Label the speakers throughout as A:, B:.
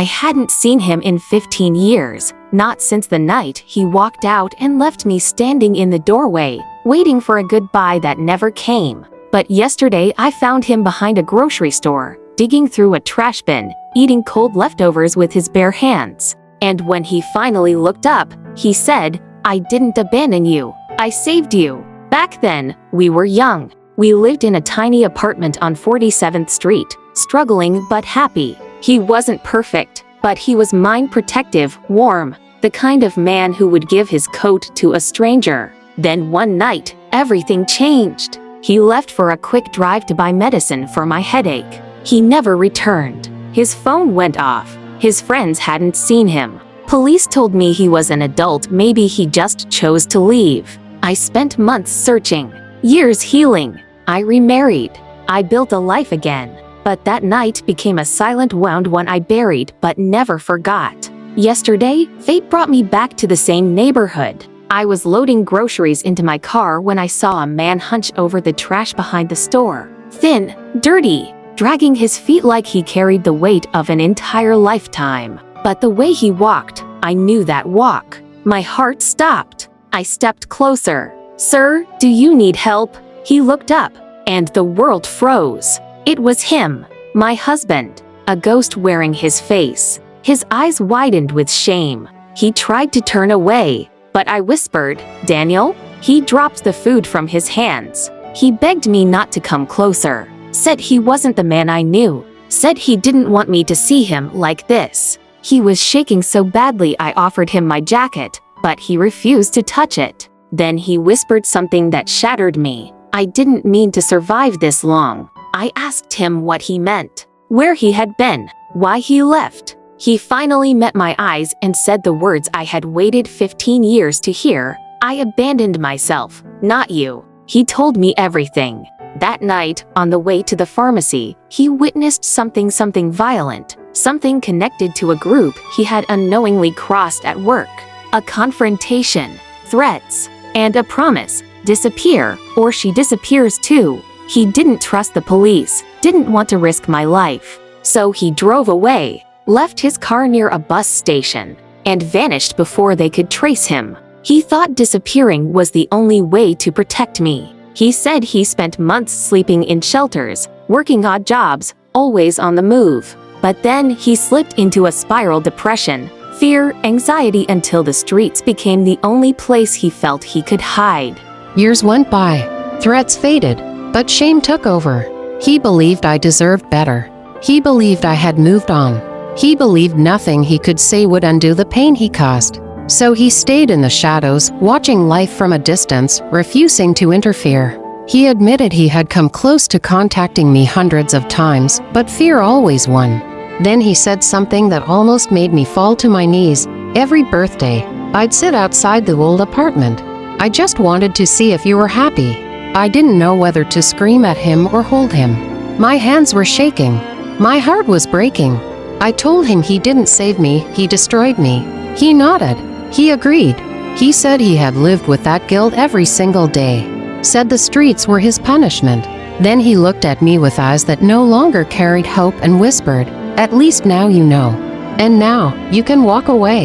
A: I hadn't seen him in 15 years, not since the night he walked out and left me standing in the doorway, waiting for a goodbye that never came. But yesterday I found him behind a grocery store, digging through a trash bin, eating cold leftovers with his bare hands. And when he finally looked up, he said, "I didn't abandon you. I saved you." Back then, we were young. We lived in a tiny apartment on 47th Street, struggling but happy. He wasn't perfect, but he was mine, protective, warm, the kind of man who would give his coat to a stranger. Then one night, everything changed. He left for a quick drive to buy medicine for my headache. He never returned. His phone went off. His friends hadn't seen him. Police told me he was an adult, maybe he just chose to leave. I spent months searching, years healing. I remarried. I built a life again. But that night became a silent wound, one I buried but never forgot. Yesterday, fate brought me back to the same neighborhood. I was loading groceries into my car when I saw a man hunch over the trash behind the store. Thin, dirty, dragging his feet like he carried the weight of an entire lifetime. But the way he walked, I knew that walk. My heart stopped. I stepped closer. "Sir, do you need help?" He looked up, and the world froze. It was him, my husband, a ghost wearing his face. His eyes widened with shame. He tried to turn away, but I whispered, "Daniel?" He dropped the food from his hands. He begged me not to come closer, said he wasn't the man I knew, said he didn't want me to see him like this. He was shaking so badly I offered him my jacket, but he refused to touch it. Then he whispered something that shattered me. I didn't mean to survive this long. I asked him what he meant, where he had been, why he left. He finally met my eyes and said the words I had waited 15 years to hear. "I abandoned myself, not you." He told me everything. That night, on the way to the pharmacy, he witnessed something violent, something connected to a group he had unknowingly crossed at work. A confrontation, threats, and a promise, disappear or she disappears too. He didn't trust the police, didn't want to risk my life. So he drove away, left his car near a bus station, and vanished before they could trace him. He thought disappearing was the only way to protect me. He said he spent months sleeping in shelters, working odd jobs, always on the move. But then he slipped into a spiral depression, fear, anxiety until the streets became the only place he felt he could hide.
B: Years went by. Threats faded, but shame took over. He believed I deserved better. He believed I had moved on. He believed nothing he could say would undo the pain he caused. So he stayed in the shadows, watching life from a distance, refusing to interfere. He admitted he had come close to contacting me hundreds of times, but fear always won. Then he said something that almost made me fall to my knees. Every birthday, I'd sit outside the old apartment. "I just wanted to see if you were happy." I didn't know whether to scream at him or hold him. My hands were shaking. My heart was breaking. I told him he didn't save me, he destroyed me. He nodded. He agreed. He said he had lived with that guilt every single day. Said the streets were his punishment. Then he looked at me with eyes that no longer carried hope and whispered, "At least now you know. And now, you can walk away."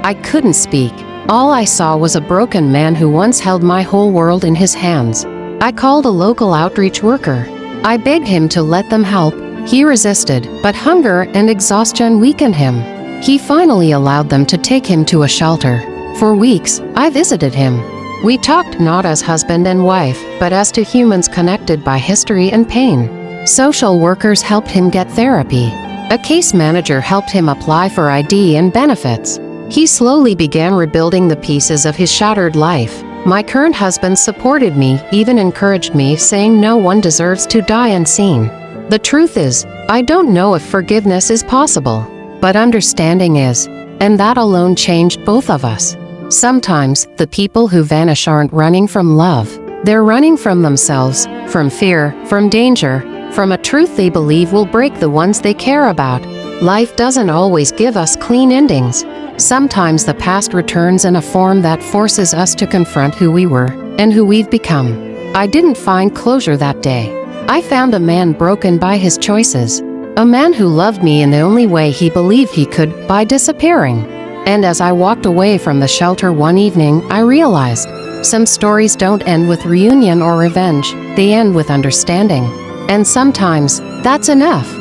B: I couldn't speak. All I saw was a broken man who once held my whole world in his hands. I called a local outreach worker. I begged him to let them help. He resisted, but hunger and exhaustion weakened him. He finally allowed them to take him to a shelter. For weeks, I visited him. We talked not as husband and wife, but as to humans connected by history and pain. Social workers helped him get therapy. A case manager helped him apply for ID and benefits. He slowly began rebuilding the pieces of his shattered life. My current husband supported me, even encouraged me, saying no one deserves to die unseen. The truth is, I don't know if forgiveness is possible, but understanding is, and that alone changed both of us. Sometimes, the people who vanish aren't running from love. They're running from themselves, from fear, from danger, from a truth they believe will break the ones they care about. Life doesn't always give us clean endings. Sometimes the past returns in a form that forces us to confront who we were and who we've become. I didn't find closure that day. I found a man broken by his choices, A man who loved me in the only way he believed he could, by disappearing. And as I walked away from the shelter one evening, I realized some stories don't end with reunion or revenge, they end with understanding. And sometimes, that's enough.